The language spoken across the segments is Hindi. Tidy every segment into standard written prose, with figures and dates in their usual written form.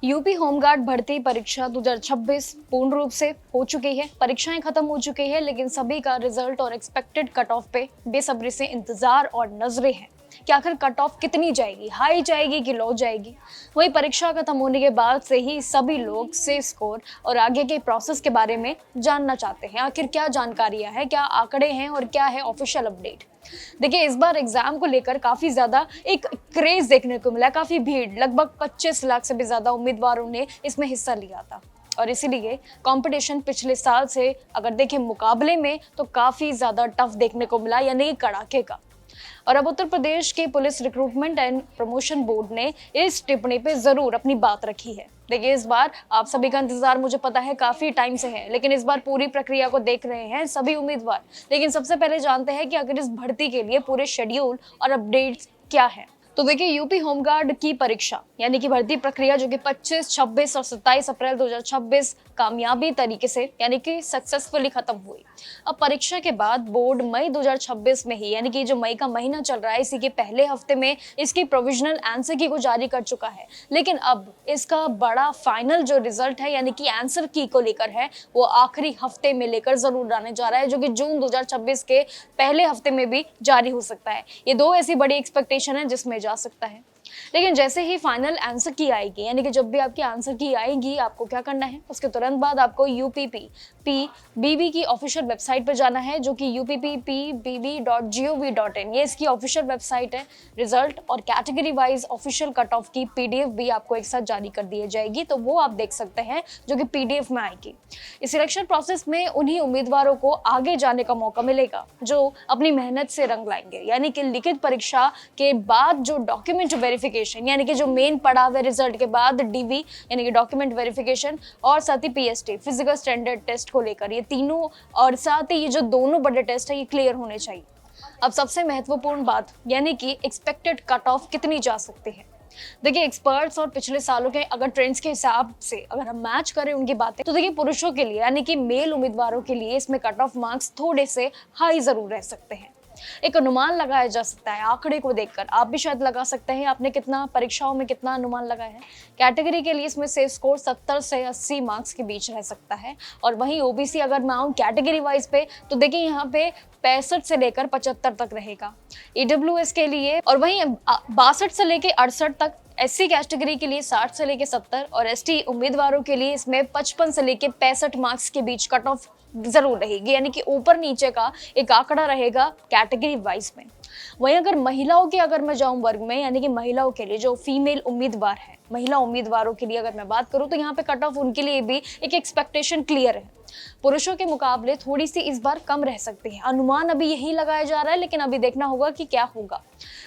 यूपी होमगार्ड भर्ती परीक्षा 2026 पूर्ण रूप से हो चुकी है। परीक्षाएं खत्म हो चुकी है, लेकिन सभी का रिजल्ट और एक्सपेक्टेड कट ऑफ पे बेसब्री से इंतजार और नजरें हैं कि आखिर कट ऑफ कितनी जाएगी, हाई जाएगी कि लो जाएगी। वही परीक्षा खत्म होने के बाद से ही सभी लोग सेफ स्कोर और आगे के प्रोसेस के बारे में जानना चाहते हैं। आखिर क्या जानकारियां हैं, क्या आंकड़े हैं और क्या है ऑफिशियल अपडेट। देखिए, इस बार एग्जाम को लेकर काफी ज्यादा एक क्रेज देखने को मिला, काफी भीड़, लगभग 25 लाख से भी ज्यादा उम्मीदवारों ने इसमें हिस्सा लिया था। और इसीलिए कंपटीशन पिछले साल से अगर देखें मुकाबले में तो काफी ज्यादा टफ देखने को मिला, यानी कि कड़ाके का। और अब उत्तर प्रदेश के police recruitment and promotion board ने इस टिप्पणी पे जरूर अपनी बात रखी है। देखिए, इस बार आप सभी का इंतजार मुझे पता है काफी टाइम से है, लेकिन इस बार पूरी प्रक्रिया को देख रहे हैं सभी उम्मीदवार। लेकिन सबसे पहले जानते हैं कि अगर इस भर्ती के लिए पूरे शेड्यूल और अपडेट्स क्या है। तो देखिए, यूपी होमगार्ड की परीक्षा यानी कि भर्ती प्रक्रिया जो कि 25, 26 और 27 अप्रैल 2026 कामयाबी तरीके से यानी कि सक्सेसफुली खत्म हुई। अब परीक्षा के बाद बोर्ड मई 2026 में ही, यानी कि जो मई का महीना चल रहा है, इसी के पहले हफ्ते में इसकी प्रोविजनल आंसर की को जारी कर चुका है। लेकिन अब इसका बड़ा फाइनल जो रिजल्ट है यानी कि आंसर की को लेकर है, वो आखिरी हफ्ते में लेकर जरूर आने जा रहा है, जो कि जून 2026 के पहले हफ्ते में भी जारी हो सकता है। ये दो ऐसी बड़ी एक्सपेक्टेशन है जिसमें जा सकता है। लेकिन जैसे ही फाइनल आंसर की आएगी, यानी कि जब भी आपकी आंसर की आएगी, आपको क्या करना है, उसके तुरंत बाद आपको UPPPBB की ऑफिशियल वेबसाइट पर जाना है, जो कि UPPPBB.gov.in, ये इसकी ऑफिशियल वेबसाइट है। रिजल्ट और category wise official cut off की PDF भी आपको एक साथ जारी कर दी जाएगी, तो वो आप देख सकते हैं, जो कि PDF में आएगी। इस सिलेक्शन प्रोसेस में उन्हीं उम्मीदवारों को आगे जाने का मौका मिलेगा जो अपनी मेहनत से रंग लाएंगे, यानी कि लिखित परीक्षा के बाद जो डॉक्यूमेंट वेरिफिकेशन, यानी कि जो मेन पड़ाव है रिजल्ट के बाद DV यानी कि डॉक्यूमेंट वेरिफिकेशन, और साथ ही PST फिजिकल स्टैंडर्ड टेस्ट को लेकर, ये तीनों और साथ ही ये जो दोनों बड़े टेस्ट है ये क्लियर होने चाहिए। अब सबसे महत्वपूर्ण बात, यानी कि एक्सपेक्टेड कट ऑफ कितनी जा सकती है। देखिए, एक्सपर्ट्स और पिछले सालों के अगर ट्रेंड्स के हिसाब से अगर हम मैच करें उनकी बातें, तो देखिए पुरुषों के लिए यानी कि मेल उम्मीदवारों के लिए इसमें कट ऑफ मार्क्स थोड़े से हाई जरूर रह सकते हैं। एक अनुमान लगाया जा सकता है आंकड़े को देखकर, आप भी शायद लगा सकते हैं आपने कितना परीक्षाओं में कितना अनुमान लगाया है। कैटेगरी के लिए इसमें सेफ स्कोर 70 से 80 मार्क्स के बीच रह सकता है। और वहीं OBC अगर मैं आऊँ कैटेगरी वाइज पे, तो देखिए यहाँ पे 65 से लेकर 75 तक रहेगा EWS के लिए, और वहीं 62 से लेकर 68 तक SC कैटेगरी के लिए 60 से लेकर 70, और ST उम्मीदवारों के लिए इसमें 55 से लेकर 65 मार्क्स के बीच कट ऑफ जरूर रहेगी, यानी कि ऊपर नीचे का एक आंकड़ा रहेगा कैटेगरी वाइज में। वहीं अगर महिलाओं के अगर मैं जाऊं वर्ग में, यानी कि महिलाओं के लिए जो फीमेल उम्मीदवार है, महिला उम्मीदवारों के लिए अगर मैं बात करूं, तो यहाँ पे कट ऑफ उनके लिए भी एक एक्सपेक्टेशन क्लियर है। पुरुषों के मुकाबले थोड़ी सी इस बार कम रह सकती है, अनुमान अभी यही लगाया जा रहा है, लेकिन अभी देखना होगा कि क्या होगा।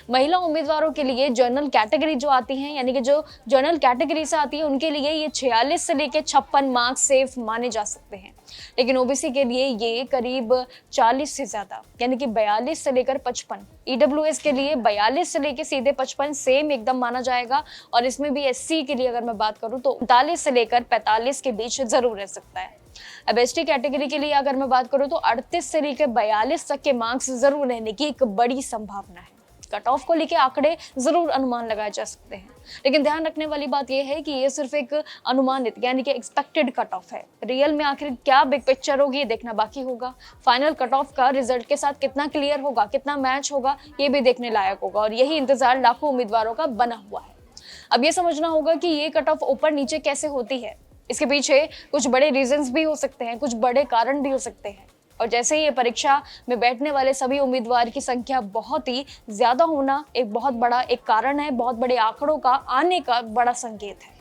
महिला उम्मीदवारों के लिए जनरल कैटेगरी जो आती है, यानी कि जो जनरल कैटेगरी से आती है, उनके लिए ये 46 से लेकर 56 मार्क्स सेफ माने जा सकते हैं। लेकिन OBC के लिए ये करीब 40 से ज्यादा, यानी कि 42 से लेकर 55। EWS के लिए 42 से लेकर सीधे 55 सेम एकदम माना जाएगा। और इसमें भी SC के लिए अगर मैं बात करूं तो 39 से लेकर 45 के बीच जरूर रह सकता है। अब ST कैटेगरी के लिए अगर मैं बात करूं तो 38 से लेकर 42 तक के मार्क्स जरूर रहने की एक बड़ी संभावना है। कट ऑफ को लेकर आंकड़े जरूर अनुमान लगाए जा सकते हैं, लेकिन ध्यान रखने वाली बात यह है कि ये सिर्फ एक अनुमानित यानी कि एक्सपेक्टेड कट ऑफ है। रियल में आखिर क्या बिग पिक्चर होगी ये देखना बाकी होगा। फाइनल कट ऑफ का रिजल्ट के साथ कितना क्लियर होगा, कितना मैच होगा, ये भी देखने लायक होगा, और यही इंतजार लाखों उम्मीदवारों का बना हुआ है। अब ये समझना होगा कि ये कट ऑफ ऊपर नीचे कैसे होती है। इसके पीछे कुछ बड़े रीजंस भी हो सकते हैं, कुछ बड़े कारण भी हो सकते हैं। और जैसे ही ये परीक्षा में बैठने वाले सभी उम्मीदवार की संख्या बहुत ही ज्यादा होना एक बहुत बड़ा एक कारण है, बहुत बड़े आंकड़ों का आने का बड़ा संकेत है।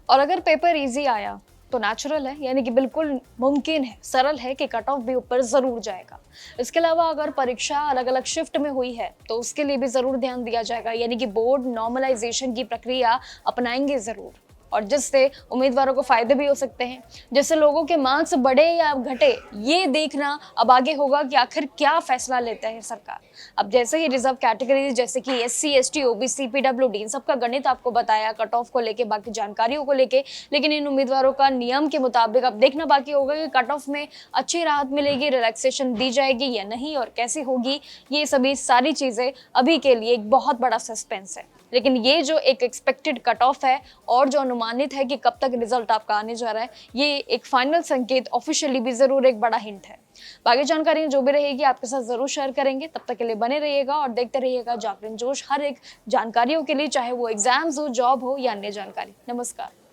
और अगर पेपर इजी आया तो नेचुरल है, यानी कि बिल्कुल मुमकिन है, सरल है कि कट ऑफ भी ऊपर जरूर जाएगा। इसके अलावा अगर परीक्षा अलग अलग शिफ्ट में हुई है तो उसके लिए भी जरूर ध्यान दिया जाएगा, यानी कि बोर्ड नॉर्मलाइजेशन की प्रक्रिया अपनाएंगे जरूर, और जिससे उम्मीदवारों को फायदे भी हो सकते हैं। जैसे लोगों के मार्क्स बढ़े या घटे, ये देखना अब आगे होगा कि आखिर क्या फैसला लेता है सरकार। अब जैसे ही रिजर्व कैटेगरी जैसे कि SC, ST, OBC, PWD, इन सबका गणित आपको बताया कट ऑफ को लेके, बाकी जानकारियों को लेके, लेकिन इन उम्मीदवारों का नियम के मुताबिक अब देखना बाकी होगा कि कट ऑफ में अच्छी राहत मिलेगी, रिलैक्सेशन दी जाएगी या नहीं, और कैसी होगी। ये सभी सारी चीजें अभी के लिए एक बहुत बड़ा सस्पेंस है। लेकिन ये जो एक एक्सपेक्टेड कट ऑफ है और जो अनुमानित है कि कब तक रिजल्ट आपका आने जा रहा है, ये एक फाइनल संकेत ऑफिशियली भी जरूर एक बड़ा हिंट है। बाकी जानकारी जो भी रहेगी आपके साथ जरूर शेयर करेंगे। तब तक के लिए बने रहिएगा और देखते रहिएगा जागरण जोश, हर एक जानकारियों के लिए, चाहे वो एग्जाम्स हो, जॉब हो या अन्य जानकारी। नमस्कार।